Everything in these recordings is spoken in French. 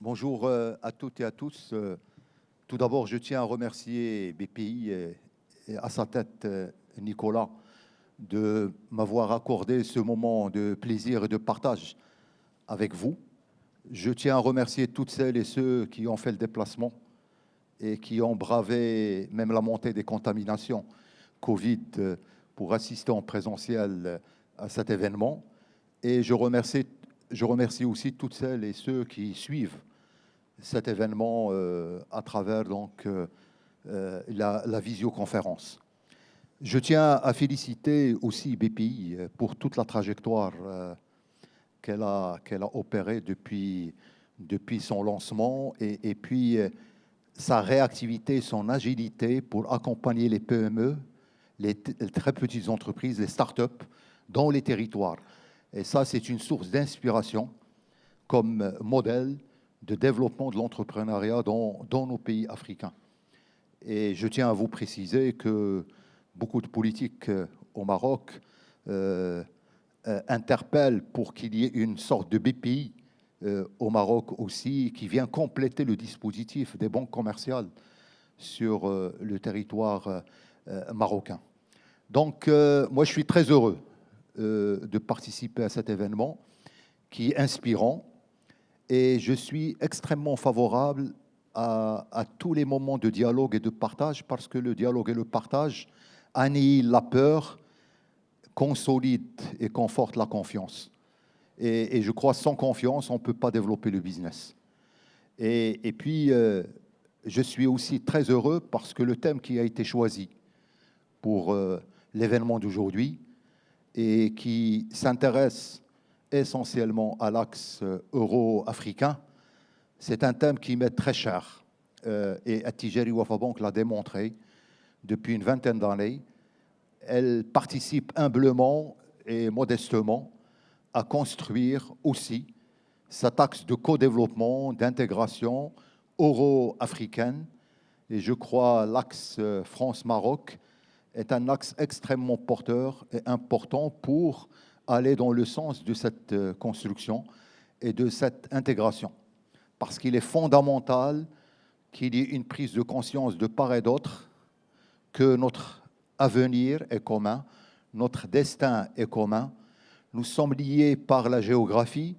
Bonjour à toutes et à tous. Tout d'abord, je tiens à remercier BPI et à sa tête Nicolas de m'avoir accordé ce moment de plaisir et de partage avec vous. Je tiens à remercier toutes celles et ceux qui ont fait le déplacement et qui ont bravé même la montée des contaminations Covid pour assister en présentiel à cet événement. Et je remercie aussi toutes celles et ceux qui suivent cet événement à travers la visioconférence. Je tiens à féliciter aussi BPI pour toute la trajectoire qu'elle a opérée depuis son lancement et puis sa réactivité, son agilité pour accompagner les PME, les très petites entreprises, les start-up dans les territoires. Et ça, c'est une source d'inspiration comme modèle de développement de l'entrepreneuriat dans nos pays africains. Et je tiens à vous préciser que beaucoup de politiques au Maroc interpellent pour qu'il y ait une sorte de BPI au Maroc aussi, qui vient compléter le dispositif des banques commerciales sur le territoire marocain. Donc, moi, je suis très heureux de participer à cet événement qui est inspirant. Et je suis extrêmement favorable à tous les moments de dialogue et de partage parce que le dialogue et le partage annihilent la peur, consolident et confortent la confiance. Et je crois que sans confiance, on ne peut pas développer le business. Et puis, je suis aussi très heureux parce que le thème qui a été choisi pour l'événement d'aujourd'hui et qui s'intéresse essentiellement à l'axe euro-africain. C'est un thème qui m'est très cher et Attijari Wafa Bank l'a démontré depuis une vingtaine d'années. Elle participe humblement et modestement à construire aussi cet axe de co-développement, d'intégration euro-africaine. Et je crois l'axe France-Maroc est un axe extrêmement porteur et important pour aller dans le sens de cette construction et de cette intégration. Parce qu'il est fondamental qu'il y ait une prise de conscience de part et d'autre que notre avenir est commun, notre destin est commun. Nous sommes liés par la géographie,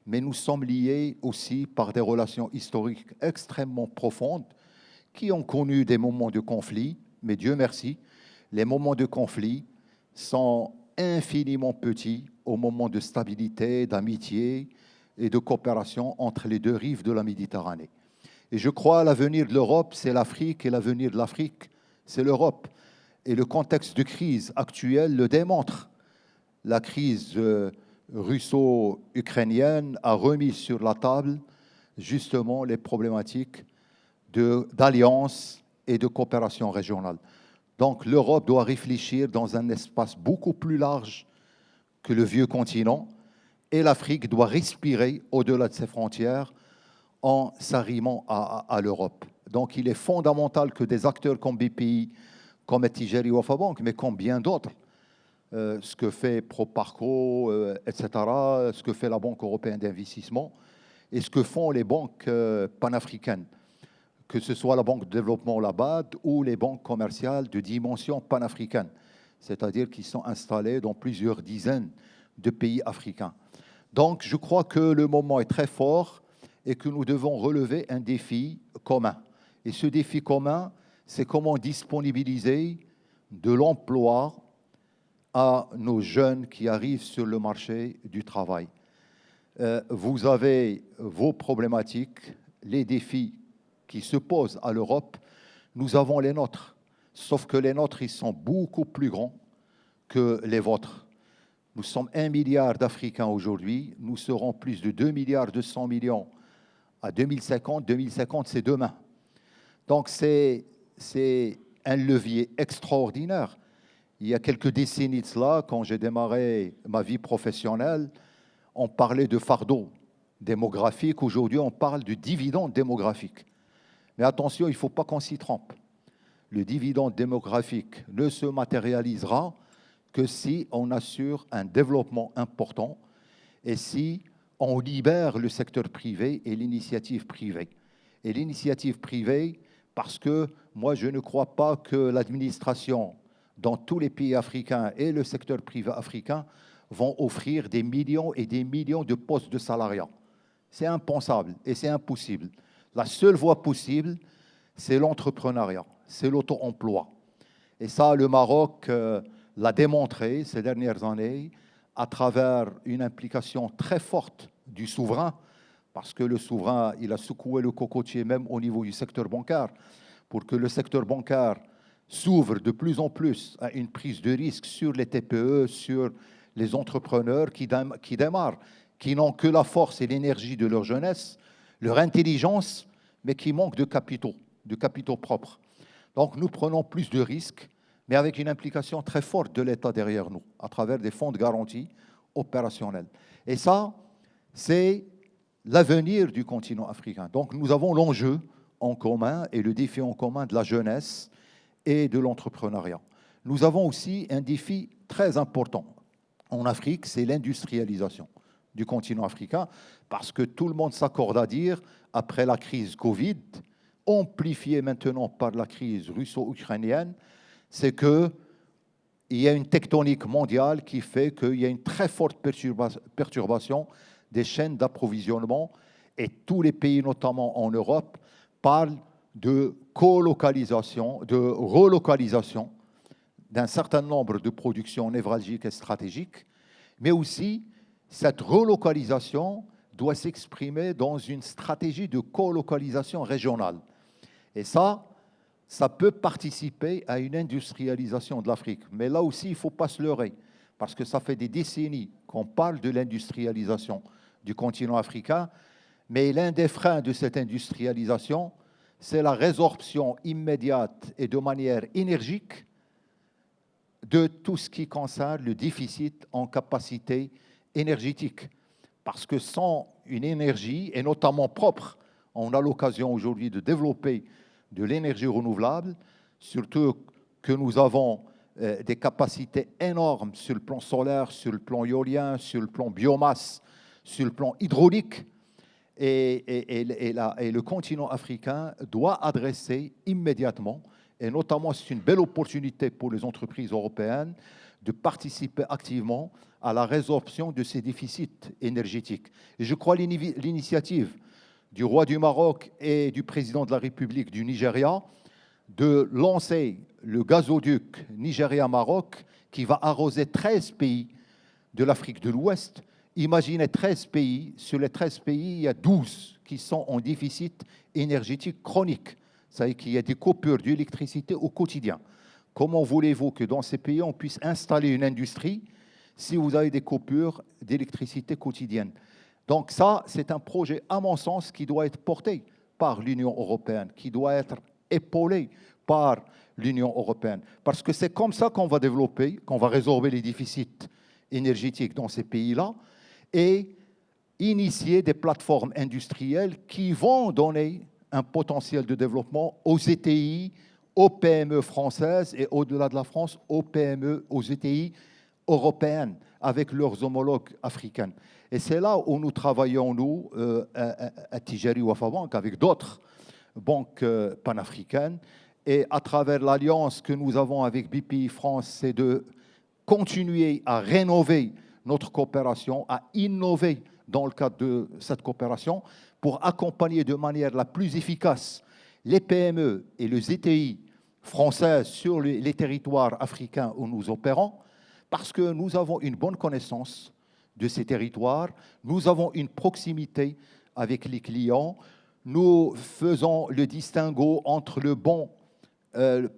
mais nous sommes liés aussi par des relations historiques extrêmement profondes qui ont connu des moments de conflit, mais Dieu merci, les moments de conflit sont infiniment petits au moment de stabilité, d'amitié et de coopération entre les deux rives de la Méditerranée. Et je crois que l'avenir de l'Europe, c'est l'Afrique, et l'avenir de l'Afrique, c'est l'Europe. Et le contexte de crise actuel le démontre. La crise russo-ukrainienne a remis sur la table justement les problématiques d'alliance et de coopération régionale. Donc l'Europe doit réfléchir dans un espace beaucoup plus large que le vieux continent et l'Afrique doit respirer au-delà de ses frontières en s'arrimant à l'Europe. Donc il est fondamental que des acteurs comme BPI, comme Attijari Wafa Bank, mais comme bien d'autres, ce que fait Proparco, etc., ce que fait la Banque européenne d'investissement et ce que font les banques panafricaines, que ce soit la Banque de développement, la BAD, ou les banques commerciales de dimension panafricaine, c'est-à-dire qui sont installées dans plusieurs dizaines de pays africains. Donc, je crois que le moment est très fort et que nous devons relever un défi commun. Et ce défi commun, c'est comment disponibiliser de l'emploi à nos jeunes qui arrivent sur le marché du travail. Vous avez vos problématiques, les défis qui se posent à l'Europe, nous avons les nôtres. Sauf que les nôtres, ils sont beaucoup plus grands que les vôtres. Nous sommes 1 milliard d'Africains aujourd'hui, nous serons plus de 2 milliards 200 millions à 2050. 2050, c'est demain. Donc c'est un levier extraordinaire. Il y a quelques décennies de cela, quand j'ai démarré ma vie professionnelle, on parlait de fardeau démographique. Aujourd'hui, on parle du dividende démographique. Mais attention, il ne faut pas qu'on s'y trompe. Le dividende démographique ne se matérialisera que si on assure un développement important et si on libère le secteur privé et l'initiative privée. Et l'initiative privée, parce que moi, je ne crois pas que l'administration dans tous les pays africains et le secteur privé africain vont offrir des millions et des millions de postes de salariat. C'est impensable et c'est impossible. La seule voie possible, c'est l'entrepreneuriat, c'est l'auto-emploi. Et ça, le Maroc l'a démontré ces dernières années à travers une implication très forte du souverain, parce que le souverain, il a secoué le cocotier même au niveau du secteur bancaire, pour que le secteur bancaire s'ouvre de plus en plus à une prise de risque sur les TPE, sur les entrepreneurs qui démarrent, qui n'ont que la force et l'énergie de leur jeunesse, leur intelligence, mais qui manquent de capitaux propres. Donc nous prenons plus de risques, mais avec une implication très forte de l'État derrière nous, à travers des fonds de garantie opérationnels. Et ça, c'est l'avenir du continent africain. Donc nous avons l'enjeu en commun et le défi en commun de la jeunesse et de l'entrepreneuriat. Nous avons aussi un défi très important en Afrique, c'est l'industrialisation du continent africain, parce que tout le monde s'accorde à dire, après la crise Covid, amplifiée maintenant par la crise russo-ukrainienne, c'est qu'il y a une tectonique mondiale qui fait qu'il y a une très forte perturbation des chaînes d'approvisionnement, et tous les pays, notamment en Europe, parlent de colocalisation, de relocalisation d'un certain nombre de productions névralgiques et stratégiques, mais aussi cette relocalisation doit s'exprimer dans une stratégie de colocalisation régionale. Et ça peut participer à une industrialisation de l'Afrique. Mais là aussi, il ne faut pas se leurrer, parce que ça fait des décennies qu'on parle de l'industrialisation du continent africain, mais l'un des freins de cette industrialisation, c'est la résorption immédiate et de manière énergique de tout ce qui concerne le déficit en capacité énergétique. Parce que sans une énergie, et notamment propre, on a l'occasion aujourd'hui de développer de l'énergie renouvelable, surtout que nous avons des capacités énormes sur le plan solaire, sur le plan éolien, sur le plan biomasse, sur le plan hydraulique. Et le continent africain doit adresser immédiatement, et notamment c'est une belle opportunité pour les entreprises européennes, de participer activement à la résorption de ces déficits énergétiques. Et je crois l'initiative du roi du Maroc et du président de la République du Nigeria de lancer le gazoduc Nigeria-Maroc qui va arroser 13 pays de l'Afrique de l'Ouest. Imaginez 13 pays, sur les 13 pays, il y a 12 qui sont en déficit énergétique chronique. C'est-à-dire qu'il y a des coupures d'électricité au quotidien. Comment voulez-vous que dans ces pays, on puisse installer une industrie si vous avez des coupures d'électricité quotidiennes? Donc ça, c'est un projet, à mon sens, qui doit être porté par l'Union européenne, qui doit être épaulé par l'Union européenne. Parce que c'est comme ça qu'on va développer, qu'on va résorber les déficits énergétiques dans ces pays-là et initier des plateformes industrielles qui vont donner un potentiel de développement aux ETI, aux PME françaises et au-delà de la France, aux PME, aux ETI européennes avec leurs homologues africaines. Et c'est là où nous travaillons, nous, à Tijari Wafa Bank, avec d'autres banques panafricaines. Et à travers l'alliance que nous avons avec BPI France, c'est de continuer à rénover notre coopération, à innover dans le cadre de cette coopération pour accompagner de manière la plus efficace les PME et les ETI françaises sur les territoires africains où nous opérons, parce que nous avons une bonne connaissance de ces territoires, nous avons une proximité avec les clients, nous faisons le distinguo entre le bon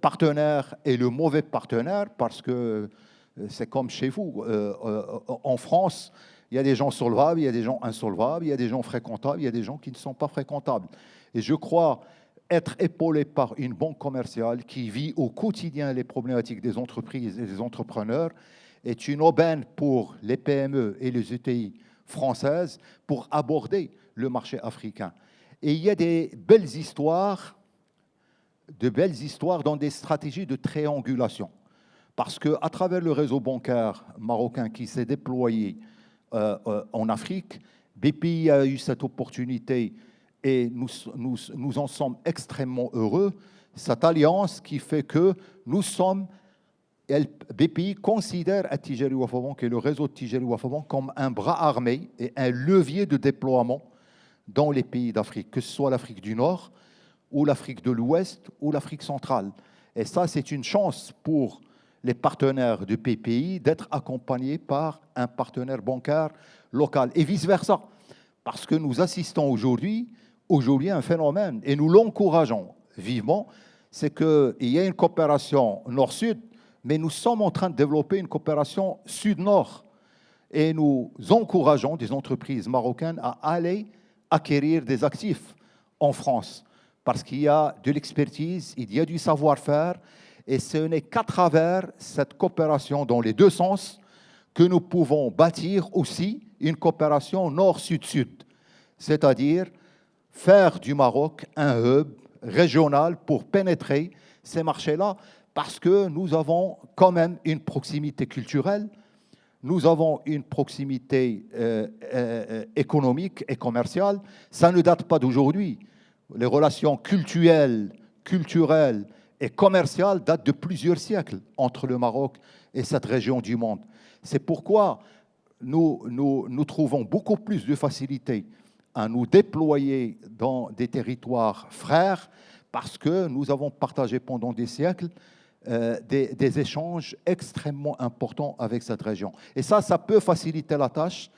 partenaire et le mauvais partenaire, parce que c'est comme chez vous. En France, il y a des gens solvables, il y a des gens insolvables, il y a des gens fréquentables, il y a des gens qui ne sont pas fréquentables. Et je crois être épaulé par une banque commerciale qui vit au quotidien les problématiques des entreprises et des entrepreneurs est une aubaine pour les PME et les ETI françaises pour aborder le marché africain. Et il y a de belles histoires dans des stratégies de triangulation. Parce qu'à travers le réseau bancaire marocain qui s'est déployé en Afrique, BPI a eu cette opportunité et nous en sommes extrêmement heureux. Cette alliance qui fait que nous sommes, BPI considère Attijari Wafa Bank et le réseau de Attijari Wafa Bank comme un bras armé et un levier de déploiement dans les pays d'Afrique, que ce soit l'Afrique du Nord ou l'Afrique de l'Ouest ou l'Afrique centrale. Et ça, c'est une chance pour les partenaires de BPI d'être accompagnés par un partenaire bancaire local et vice-versa. Parce que nous assistons aujourd'hui à un phénomène et nous l'encourageons vivement, c'est qu'il y a une coopération nord-sud, mais nous sommes en train de développer une coopération sud-nord. Et nous encourageons des entreprises marocaines à aller acquérir des actifs en France, parce qu'il y a de l'expertise, il y a du savoir-faire, et ce n'est qu'à travers cette coopération dans les deux sens que nous pouvons bâtir aussi une coopération nord-sud-sud, c'est-à-dire faire du Maroc un hub régional pour pénétrer ces marchés-là, parce que nous avons quand même une proximité culturelle, nous avons une proximité économique et commerciale. Ça ne date pas d'aujourd'hui. Les relations culturelles et commerciales datent de plusieurs siècles entre le Maroc et cette région du monde. C'est pourquoi nous trouvons beaucoup plus de facilité à nous déployer dans des territoires frères parce que nous avons partagé pendant des siècles des échanges extrêmement importants avec cette région. Et ça peut faciliter la tâche.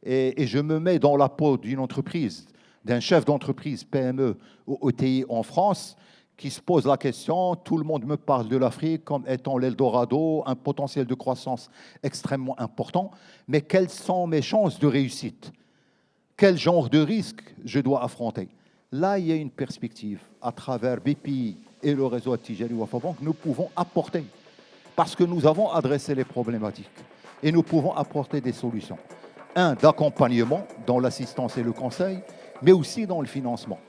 Et je me mets dans la peau d'une entreprise, d'un chef d'entreprise PME ou ETI en France qui se pose la question, tout le monde me parle de l'Afrique comme étant l'Eldorado, un potentiel de croissance extrêmement important, mais quelles sont mes chances de réussite? Quel genre de risque je dois affronter? Là, il y a une perspective. À travers BPI et le réseau Attijari Wafa Bank, nous pouvons apporter, parce que nous avons adressé les problématiques, et nous pouvons apporter des solutions. Un, d'accompagnement dans l'assistance et le conseil, mais aussi dans le financement.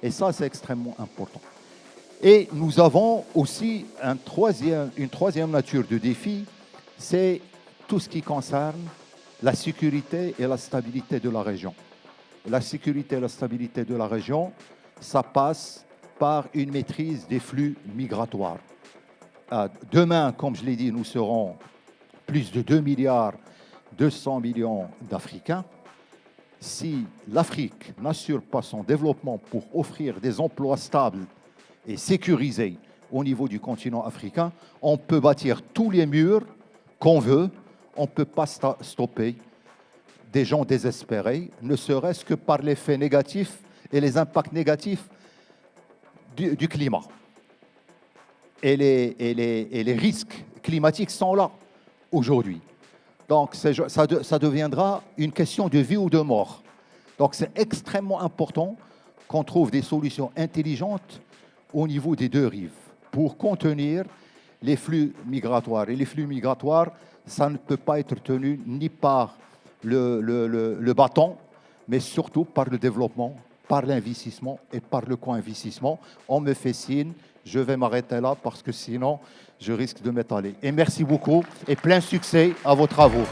Et ça, c'est extrêmement important. Et nous avons aussi une troisième nature de défi, c'est tout ce qui concerne la sécurité et la stabilité de la région. La sécurité et la stabilité de la région, ça passe par une maîtrise des flux migratoires. Demain, comme je l'ai dit, nous serons plus de 2 milliards 200 millions d'Africains. Si l'Afrique n'assure pas son développement pour offrir des emplois stables et sécurisés au niveau du continent africain, on peut bâtir tous les murs qu'on veut, on ne peut pas stopper des gens désespérés, ne serait-ce que par l'effet négatif et les impacts négatifs du climat. Et les risques climatiques sont là aujourd'hui. Donc ça deviendra une question de vie ou de mort. Donc c'est extrêmement important qu'on trouve des solutions intelligentes au niveau des deux rives pour contenir les flux migratoires. Et les flux migratoires, ça ne peut pas être tenu ni par le bâton, mais surtout par le développement, par l'investissement et par le co-investissement. On me fait signe, je vais m'arrêter là parce que sinon, je risque de m'étaler. Et merci beaucoup et plein succès à vos travaux.